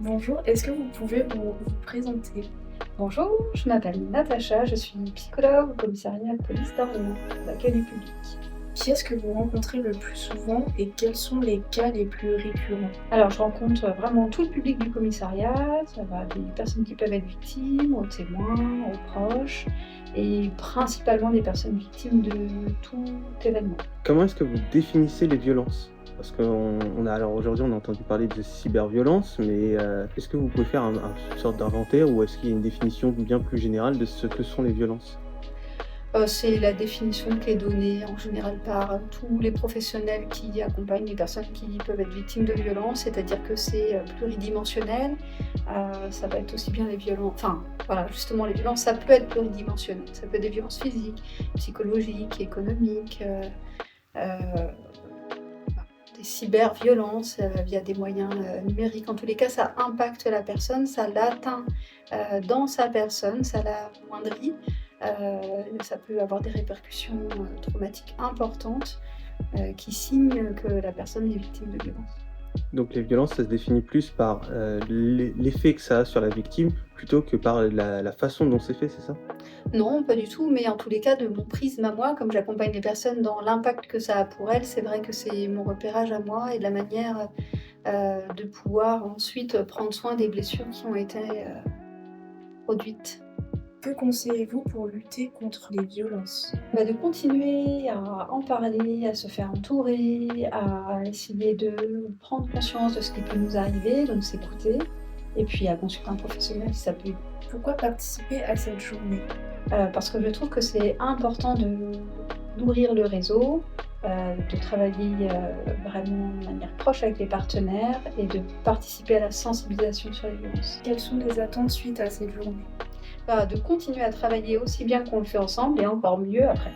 Bonjour, est-ce que vous pouvez vous présenter? Bonjour, je m'appelle Natacha, je suis psychologue au commissariat de police d'Orléans, d'accueil du public. Qui est-ce que vous rencontrez le plus souvent et quels sont les cas les plus récurrents? Alors, je rencontre vraiment tout le public du commissariat, ça va des personnes qui peuvent être victimes, aux témoins, aux proches, et principalement des personnes victimes de tout événement. Comment est-ce que vous définissez les violences? Parce alors aujourd'hui, on a entendu parler de cyberviolence, mais est-ce que vous pouvez faire une sorte d'inventaire ou est-ce qu'il y a une définition bien plus générale de ce que sont les violences? C'est la définition qui est donnée en général par tous les professionnels qui accompagnent les personnes qui peuvent être victimes de violences, c'est-à-dire que c'est pluridimensionnel. Ça va être aussi bien les violences, enfin voilà, justement les violences, ça peut être pluridimensionnel. Ça peut être des violences physiques, psychologiques, économiques, des cyberviolences via des moyens numériques. En tous les cas, ça impacte la personne, ça l'atteint dans sa personne, ça l'amoindrit. Ça peut avoir des répercussions traumatiques importantes qui signent que la personne est victime de violences. Donc les violences, ça se définit plus par l'effet que ça a sur la victime plutôt que par la façon dont c'est fait, c'est ça? Non, pas du tout, mais en tous les cas, de mon prisme à moi, comme j'accompagne les personnes dans l'impact que ça a pour elles, c'est vrai que c'est mon repérage à moi et de la manière de pouvoir ensuite prendre soin des blessures qui ont été produites. Que conseillez-vous pour lutter contre les violences? De continuer à en parler, à se faire entourer, à essayer de prendre conscience de ce qui peut nous arriver, donc s'écouter, et puis à consulter un professionnel si ça peut aider. Pourquoi participer à cette journée? Parce que je trouve que c'est important d'ouvrir le réseau, de travailler vraiment de manière proche avec les partenaires et de participer à la sensibilisation sur les violences. Quelles sont les attentes suite à cette journée? De continuer à travailler aussi bien qu'on le fait ensemble et encore mieux après.